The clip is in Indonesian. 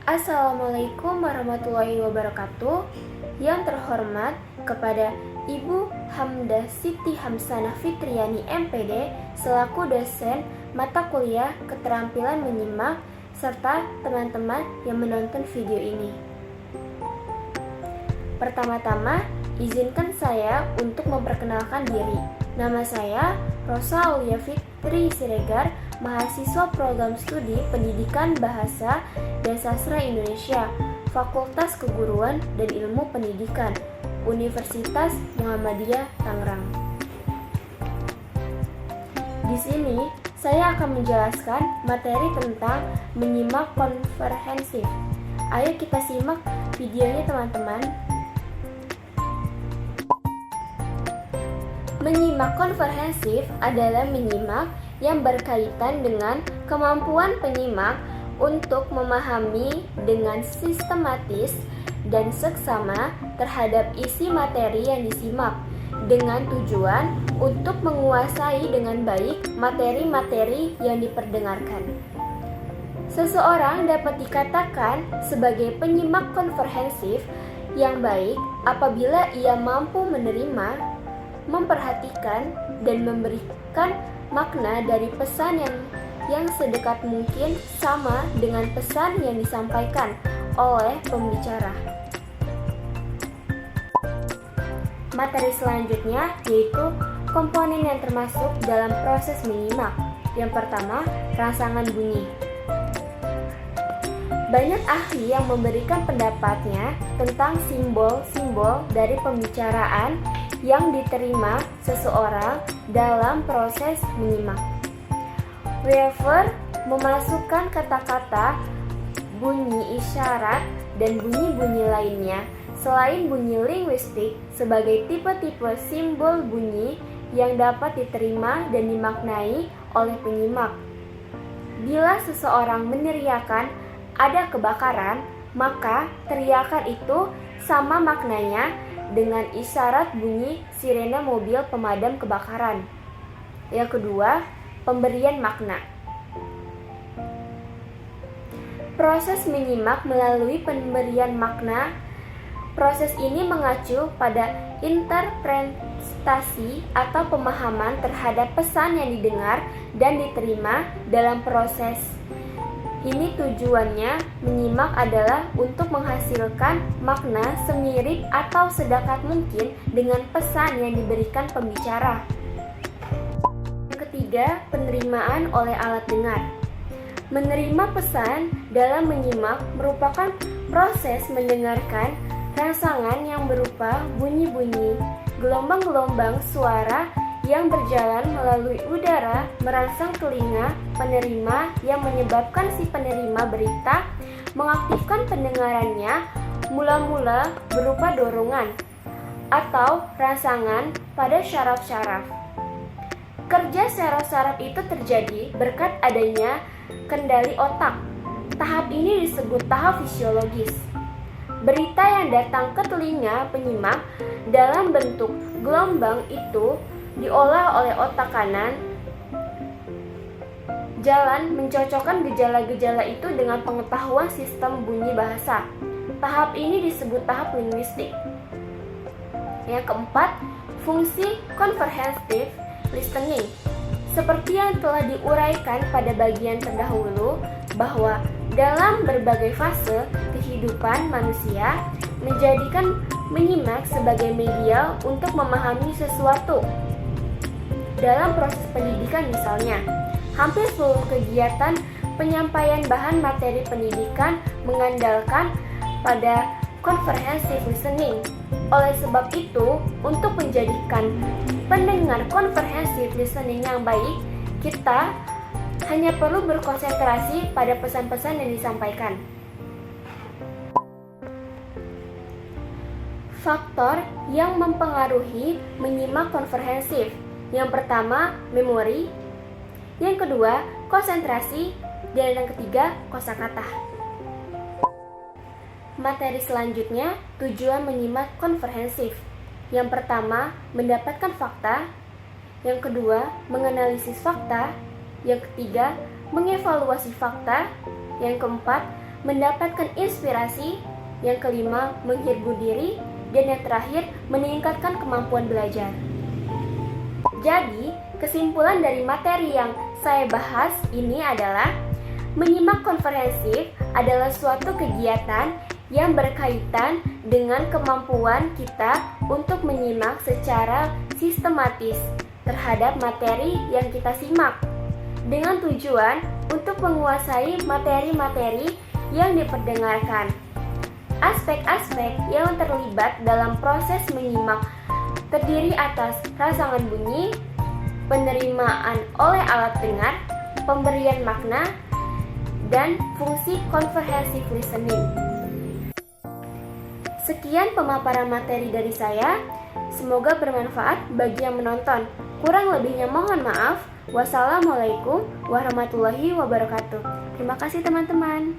Assalamualaikum warahmatullahi wabarakatuh. Yang terhormat kepada Ibu Hamdah Siti Hamsanah Fitriani MPD selaku dosen mata kuliah keterampilan menyimak serta teman-teman yang menonton video ini. Pertama-tama, izinkan saya untuk memperkenalkan diri. Nama saya Rosa Aulia Fitri Siregar, mahasiswa program studi Pendidikan Bahasa dan Sastra Indonesia, Fakultas Keguruan dan Ilmu Pendidikan, Universitas Muhammadiyah Tangerang. Di sini, saya akan menjelaskan materi tentang menyimak komprehensif. Ayo kita simak videonya teman-teman. Menyimak komprehensif adalah menyimak yang berkaitan dengan kemampuan penyimak untuk memahami dengan sistematis dan seksama terhadap isi materi yang disimak, dengan tujuan untuk menguasai dengan baik materi-materi yang diperdengarkan. Seseorang dapat dikatakan sebagai penyimak komprehensif yang baik apabila ia mampu menerima, memperhatikan, dan memberikan makna dari pesan yang sedekat mungkin sama dengan pesan yang disampaikan oleh pembicara. Materi selanjutnya yaitu komponen yang termasuk dalam proses menyimak. Yang pertama, rangsangan bunyi. Banyak ahli yang memberikan pendapatnya tentang simbol-simbol dari pembicaraan yang diterima seseorang dalam proses menyimak. Weaver memasukkan kata-kata, bunyi isyarat, dan bunyi-bunyi lainnya selain bunyi linguistik sebagai tipe-tipe simbol bunyi yang dapat diterima dan dimaknai oleh penyimak. Bila seseorang meneriakan ada kebakaran, maka teriakan itu sama maknanya dengan isyarat bunyi sirene mobil pemadam kebakaran. Yang kedua, pemberian makna. Proses menyimak melalui pemberian makna. Proses ini mengacu pada interpretasi atau pemahaman terhadap pesan yang didengar dan diterima dalam proses. Ini tujuannya menyimak adalah untuk menghasilkan makna semirip atau sedekat mungkin dengan pesan yang diberikan pembicara. Yang ketiga, penerimaan oleh alat dengar. Menerima pesan dalam menyimak merupakan proses mendengarkan rangsangan yang berupa bunyi-bunyi, gelombang-gelombang suara yang berjalan melalui udara merangsang telinga penerima yang menyebabkan si penerima berita mengaktifkan pendengarannya mula-mula berupa dorongan atau rangsangan pada syaraf-syaraf. Kerja syaraf-syaraf itu terjadi berkat adanya kendali otak. Tahap ini disebut tahap fisiologis. Berita yang datang ke telinga penyimak dalam bentuk gelombang itu diolah oleh otak kanan. Jalan mencocokkan gejala-gejala itu dengan pengetahuan sistem bunyi bahasa. Tahap ini disebut tahap linguistik. Yang keempat, fungsi comprehensive listening. Seperti yang telah diuraikan pada bagian terdahulu, bahwa dalam berbagai fase kehidupan manusia menjadikan menyimak sebagai media untuk memahami sesuatu. Dalam proses pendidikan misalnya, hampir seluruh kegiatan penyampaian bahan materi pendidikan mengandalkan pada comprehensive listening. Oleh sebab itu, untuk menjadikan pendengar comprehensive listening yang baik, kita hanya perlu berkonsentrasi pada pesan-pesan yang disampaikan. Faktor yang mempengaruhi menyimak komprehensif. Yang pertama, memori. Yang kedua, konsentrasi. Dan yang ketiga, kosakata. Materi selanjutnya, tujuan menyimak komprehensif. Yang pertama, mendapatkan fakta. Yang kedua, menganalisis fakta. Yang ketiga, mengevaluasi fakta. Yang keempat, mendapatkan inspirasi, yang kelima, menghibur diri, dan yang terakhir, meningkatkan kemampuan belajar. Jadi, kesimpulan dari materi yang saya bahas ini adalah menyimak komprehensif adalah suatu kegiatan yang berkaitan dengan kemampuan kita untuk menyimak secara sistematis terhadap materi yang kita simak dengan tujuan untuk menguasai materi-materi yang diperdengarkan. Aspek-aspek yang terlibat dalam proses menyimak terdiri atas rangsangan bunyi, penerimaan oleh alat dengar, pemberian makna, dan fungsi comprehensive listening. Sekian pemaparan materi dari saya, semoga bermanfaat bagi yang menonton. Kurang lebihnya mohon maaf. Wassalamualaikum warahmatullahi wabarakatuh. Terima kasih teman-teman.